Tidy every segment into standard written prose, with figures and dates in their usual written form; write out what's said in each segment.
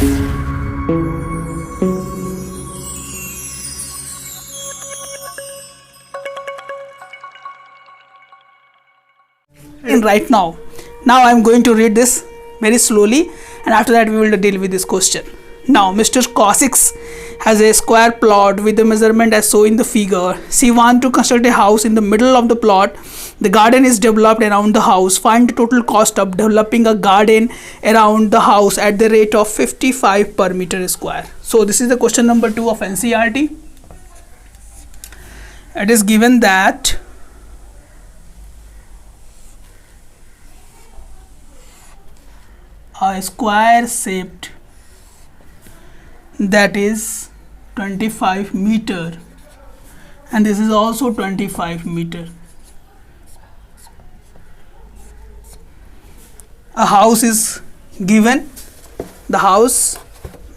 And right now I am going to read this very slowly, and after that we will deal with this question. Now Mr. Cosix has a square plot with the measurement as shown in the figure. She wants to construct a house in the middle of the plot. The garden is developed around the house. Find the total cost of developing a garden around the house at the rate of 55 per meter square. So this is the question number 2 of NCERT. It is given that a square shaped that is 25 meter, and this is also 25 meter. A house is given. The house,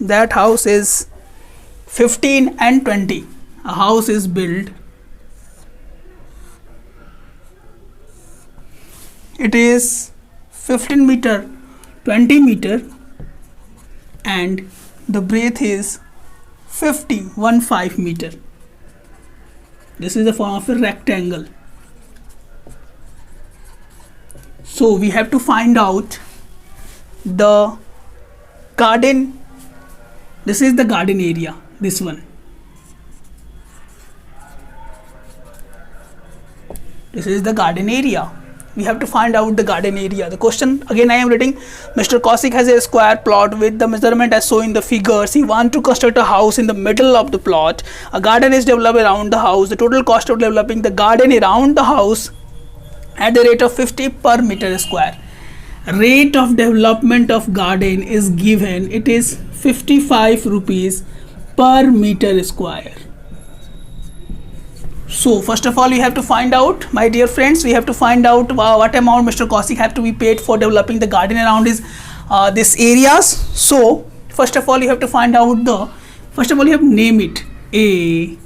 that house is 15 and 20. A house is built. It is 15 meter, 20 meter, and the breadth is 15 meter. This is the form of a rectangle. So we have to find out the garden. This is the garden area, this one. This is the garden area. We have to find out the garden area. The question again I am reading. Mr. Cosix has a square plot with the measurement as shown in the figures. He wants to construct a house in the middle of the plot. A garden is developed around the house. The total cost of developing the garden around the house at the rate of 50 per meter square. Rate of development of garden is given. It is 55 rupees per meter square. So first of all, you have to find out, my dear friends, we have to find out what amount Mr. Cosix have to be paid for developing the garden around his this areas. So first of all, you have to find out you have to name it. A,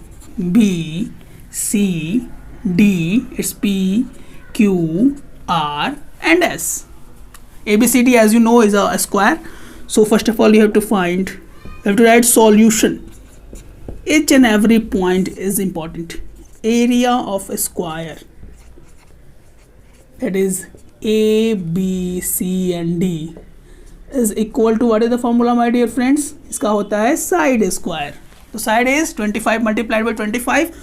B, C, D, it's P, Q, R and S. ABCD, as you know, is a square. So first of all, you have to write solution. Each and every point is important. Area of a square, that is A, B, C and D, is equal to, what is the formula, my dear friends? इसका होता है side square. So side is 25 multiplied by 25.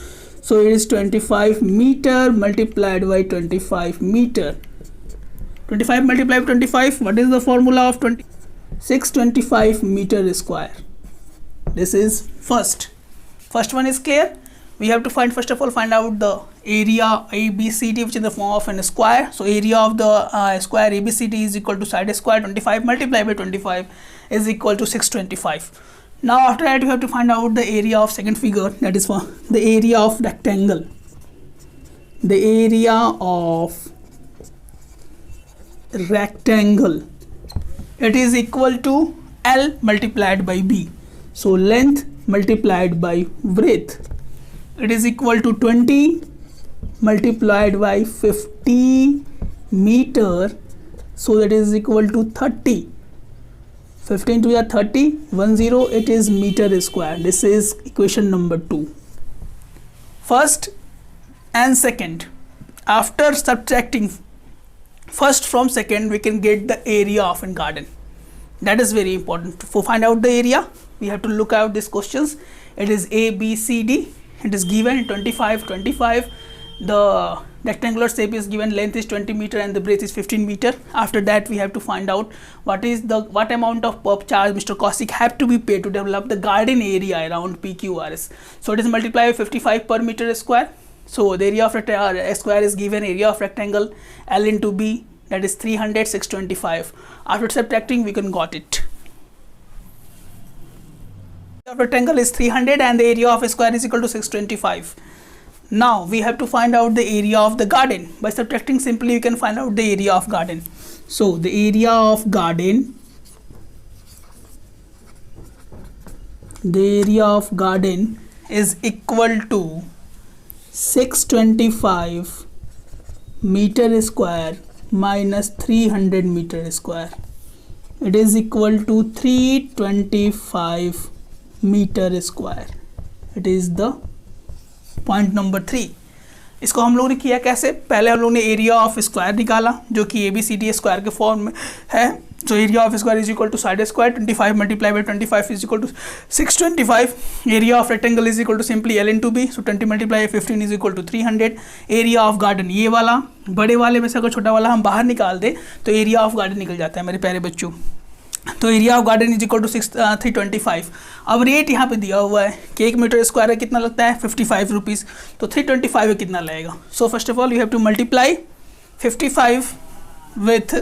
So it is 25 meter multiplied by 25 meter. 25 multiplied by 25. What is the formula of 625 meter square? This is first one is clear. We have to first of all find out the area ABCD, which is in the form of a square. So area of the square ABCD is equal to side square 25 multiplied by 25 is equal to 625. Now after that, you have to find out the area of second figure, that is for the area of rectangle. The area of rectangle, it is equal to L multiplied by B. So length multiplied by breadth, it is equal to 20 multiplied by 50 meter. So that is equal to 30. 15 to the 30, 10, it is meter square. This is equation number 2. First and second, after subtracting first from second, we can get the area of a garden. That is very important. To find out the area, we have to look out these questions. It is A, B, C, D. It is given 25, 25. The rectangular shape is given, length is 20 meter and the breadth is 15 meter. After that, we have to find out what amount of per charge Mr. Cosix have to be paid to develop the garden area around PQRS. So it is multiplied by 55 per meter square. So the area of a square is given, area of rectangle L into B, that is 300, 625. After subtracting, we can got it. The rectangle is 300 and the area of a square is equal to 625. Now we have to find out the area of the garden. By subtracting, simply you can find out the area of garden. So the area of garden, is equal to 625 meter square minus 300 meter square. It is equal to 325 meter square. It is the point number 3. इसको हम लोगों ने किया कैसे? पहले हम लोगों ने एरिया ऑफ स्क्वायर निकाला जो कि ABCD स्क्वायर के फॉर्म में है. So area of square is equal to side square. 25 multiplied by 25 is equal to 625. Area of rectangle is equal to simply L into B. So 20 multiplied by 15 is equal to 300. Area of garden ये वाला, बड़े वाले में से अगर छोटा वाला हम बाहर निकाल दे तो एरिया ऑफ गार्डन निकल जाता है मेरे प्यारे बच्चों. तो area of garden is equal to 325. अब रेट यहाँ पे दिया हुआ है कि 1 मीटर स्क्वायर है कितना लगता है 55 रुपीज़. तो 325 में कितना लगेगा? So first of all you have to multiply 55 with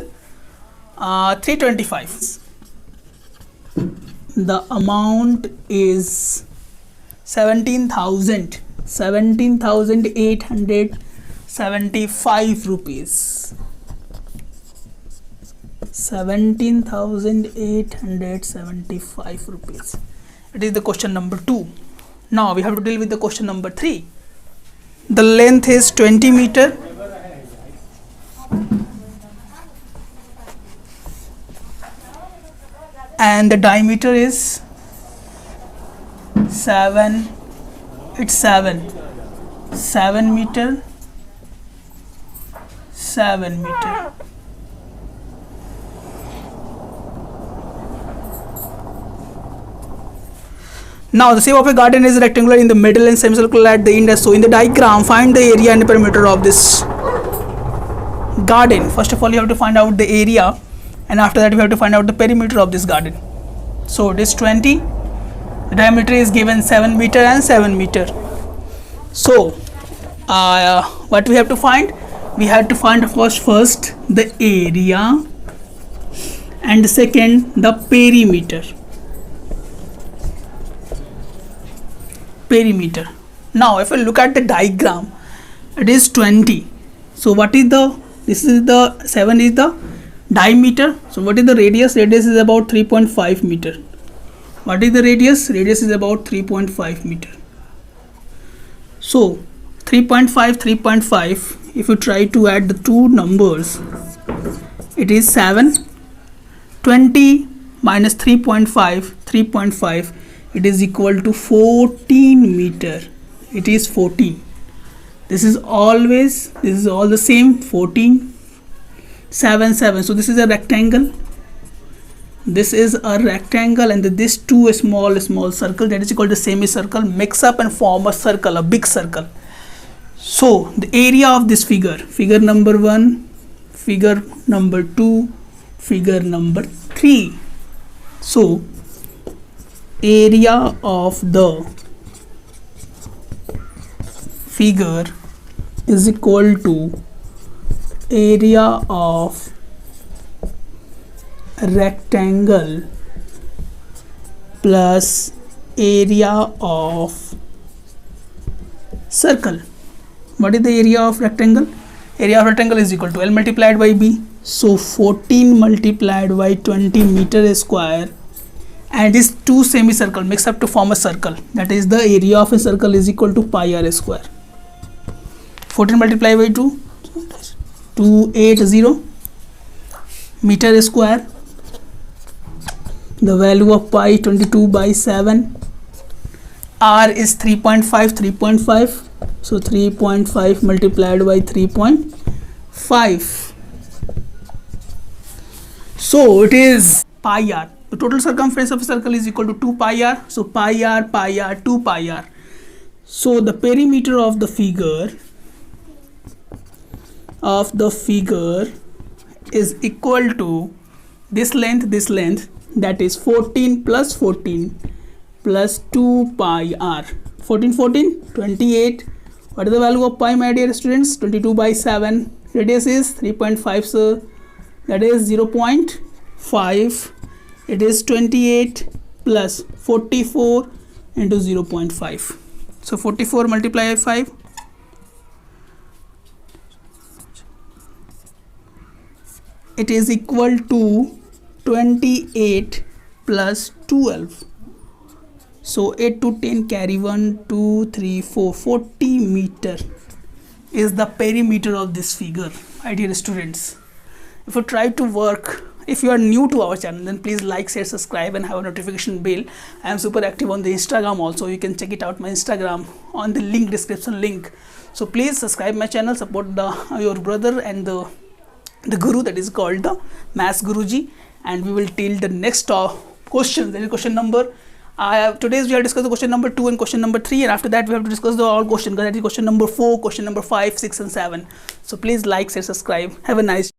325. The amount is 17,875 rupees. 17,875 rupees. It is the question number 2. Now we have to deal with the question number 3. The length is 20 meter. And the diameter is 7 meter. Now the shape of a garden is rectangular in the middle and semicircular at the end. So in the diagram, find the area and perimeter of this garden. First of all, you have to find out the area, and after that, you have to find out the perimeter of this garden. So it is 20. The diameter is given 7 meter and 7 meter. So what we have to find? We have to find first the area, and second the perimeter. Now if you look at the diagram, it is 20. So what is the, this is the 7 is the diameter. So what is the radius? Radius is about 3.5 meter. What is the radius? Radius is about 3.5 meter. So 3.5, if you try to add the two numbers, it is 7. 20 minus 3.5, it is equal to 14 meter. It is 14. This is all the same. 14, 7, 7. So this is a rectangle. This is a rectangle, and this two small circle, that is called the semicircle, mix up and form a circle, a big circle. So the area of this figure number 1, figure number 2, figure number 3. So area of the figure is equal to area of rectangle plus area of circle. What is the area of rectangle? Area of rectangle is equal to L multiplied by B. So 14 multiplied by 20 meter square, and this two semicircle mix up to form a circle, that is the area of a circle is equal to pi r square. 14 multiplied by 2, 280 meter square. The value of pi 22 by 7. R is 3.5. So 3.5 multiplied by 3.5. So it is pi r. The total circumference of a circle is equal to 2 pi r. So pi r, 2 pi r. So the perimeter of the figure is equal to this length, that is 14 plus 14 plus 2 pi r. 14, 28. What is the value of pi, my dear students? 22 by 7. Radius is 3.5, so that is 0.5. It is 28 plus 44 into 0.5. So 44 multiplied by 5. It is equal to 28 plus 12. So 8 to 10 carry 1, 2, 3, 4, 40 meter is the perimeter of this figure, my dear students. If you try to work if you are new to our channel, then please like, share, subscribe and have a notification bell. I am super active on the Instagram also. You can check it out my Instagram on the link, description link. So please subscribe my channel, support your brother and the guru that is called the Maths Guruji, and we will till the next question. That is question number today's we have discussed the question number 2 and question number 3, and after that we have to discuss the all question, that is question number 4, question number 5, 6 and 7. So please like, share, subscribe. Have a nice